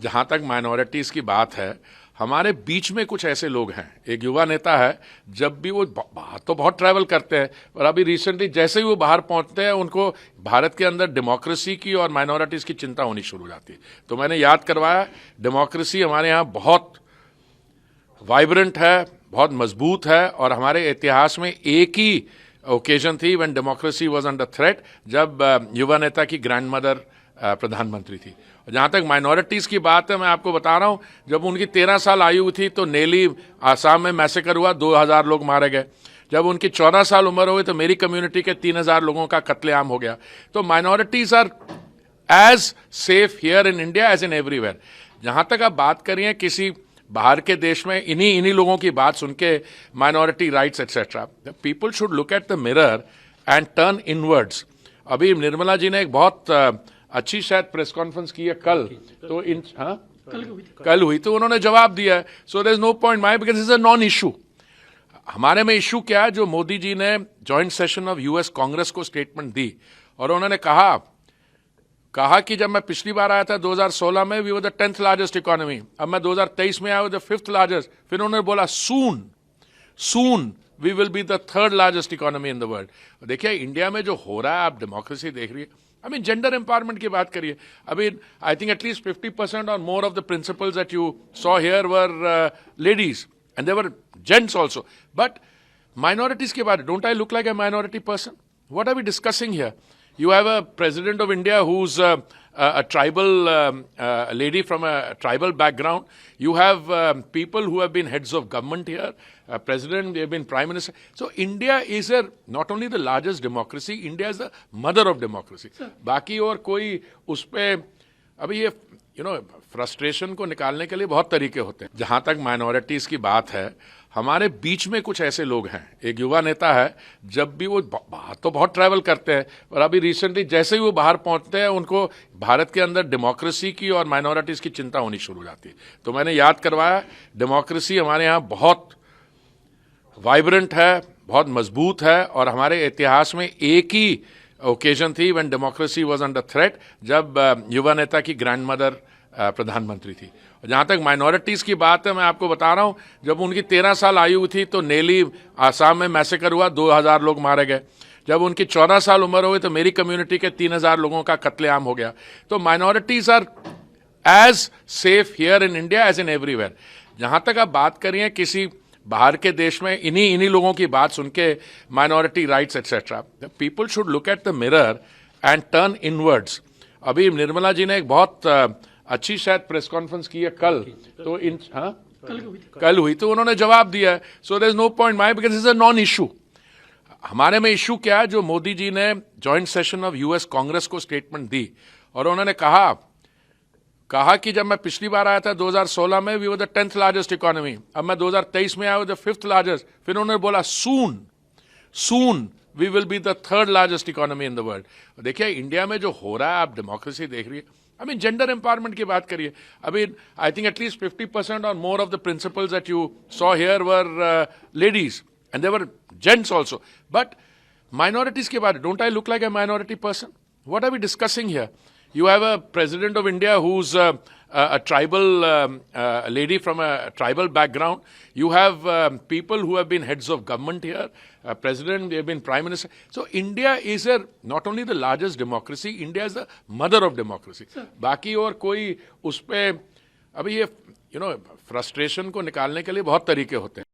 जहाँ तक माइनॉरिटीज़ की बात है, हमारे बीच में कुछ ऐसे लोग हैं। एक युवा नेता है, जब भी वो बाहर तो बहुत ट्रैवल करते हैं, और अभी रिसेंटली जैसे ही वो बाहर पहुंचते हैं उनको भारत के अंदर डेमोक्रेसी की और माइनॉरिटीज़ की चिंता होनी शुरू हो जाती है। तो मैंने याद करवाया, डेमोक्रेसी हमारे यहाँ बहुत वाइब्रेंट है, बहुत मजबूत है, और हमारे इतिहास में एक ही ओकेजन थी when democracy was under threat, जब युवा नेता की ग्रैंडमदर प्रधानमंत्री थी। जहाँ तक माइनॉरिटीज़ की बात है, मैं आपको बता रहा हूँ, जब उनकी 13 साल आयु थी तो नेली आसाम में मैसेकर हुआ, 2000 लोग मारे गए। जब उनकी 14 साल उम्र हुई तो मेरी कम्युनिटी के 3000 लोगों का कत्लेआम हो गया। तो minorities are as safe here in India as in everywhere. जहाँ तक आप बात करिए किसी बाहर के देश में, इन्हीं लोगों की बात सुन के minority rights etcetera, people should look at the mirror and turn inwards. अभी निर्मला जी ने एक बहुत अच्छी शायद प्रेस कॉन्फ्रेंस की है कल, तो कल हुई तो उन्होंने जवाब दिया है। So there is no point my, because is a non issue. हमारे में इशू क्या है, जो मोदी जी ने joint session of US Congress को स्टेटमेंट दी, और उन्होंने कहा कि जब मैं पिछली बार आया था 2016 में, we were the 10th largest economy, अब मैं 2023 में आया द 5th लार्जेस्ट, फिर उन्होंने बोला soon we will be the 3rd largest economy in the world. देखिए इंडिया में जो हो रहा है, आप डेमोक्रेसी देख रही है, आई मीन जेंडर एम्पावरमेंट की बात करिए। अभी आई थिंक एटलीस्ट 50% और more of the principals that you saw here were ladies, and there were gents also. But minorities के बारे, don't I look like a minority person? What are we discussing here? You have a president of India who's a tribal lady from a tribal background. You have people who have been heads of government here, president, they have been prime minister. So India is not only the largest democracy, India is the mother of democracy. बाकी और कोई उस पे अभी ये frustration को निकालने के लिए बहुत तरीके होते हैं। जहाँ तक माइनॉरिटीज़ की बात है, हमारे बीच में कुछ ऐसे लोग हैं। एक युवा नेता है, जब भी वो बाहर तो बहुत ट्रैवल करते हैं, और अभी रिसेंटली जैसे ही वो बाहर पहुंचते हैं उनको भारत के अंदर डेमोक्रेसी की और माइनॉरिटीज़ की चिंता होनी शुरू हो जाती है। तो मैंने याद करवाया, डेमोक्रेसी हमारे यहाँ बहुत वाइब्रेंट है, बहुत मजबूत है, और हमारे इतिहास में एक ही ओकेजन थी when democracy was under threat, जब युवा नेता की ग्रैंडमदर प्रधानमंत्री थी। जहाँ तक माइनॉरिटीज़ की बात है, मैं आपको बता रहा हूँ, जब उनकी 13 साल आयु थी तो नेली आसाम में मैसेकर हुआ, 2000 लोग मारे गए। जब उनकी 14 साल उम्र हुई तो मेरी कम्युनिटी के 3000 लोगों का कत्लेआम हो गया। तो minorities are as safe here in India as in everywhere. जहाँ तक आप बात करिए किसी बाहर के देश में, इन्हीं लोगों की बात सुन के minority rights etcetera, people should look at the mirror and turn inwards. अभी निर्मला जी ने एक बहुत अच्छी शायद प्रेस कॉन्फ्रेंस की है कल, तो कल हुई तो उन्होंने जवाब दिया है। So there is no point my, because is a non issue. हमारे में इशू क्या है, जो मोदी जी ने joint session of US Congress को स्टेटमेंट दी, और उन्होंने कहा कि जब मैं पिछली बार आया था 2016 में, we were the 10th largest economy, अब मैं 2023 में आया द 5th लार्जेस्ट, फिर उन्होंने बोला soon we will be the 3rd largest economy in the world. देखिए इंडिया में जो हो रहा है, आप डेमोक्रेसी देख रही है, आई मीन जेंडर एम्पावरमेंट की बात करिए। अभी आई थिंक एटलीस्ट 50% और more of the principals that you saw here were ladies, and there were gents also. But minorities के बारे, don't I look like a minority person? What are we discussing here? You have a president of India who's a tribal lady from a tribal background. You have people who have been heads of government here, president, they have been prime minister. So India is not only the largest democracy, India is the mother of democracy. बाकी और कोई उस पे अभी ये frustration को निकालने के लिए बहुत तरीके होते हैं।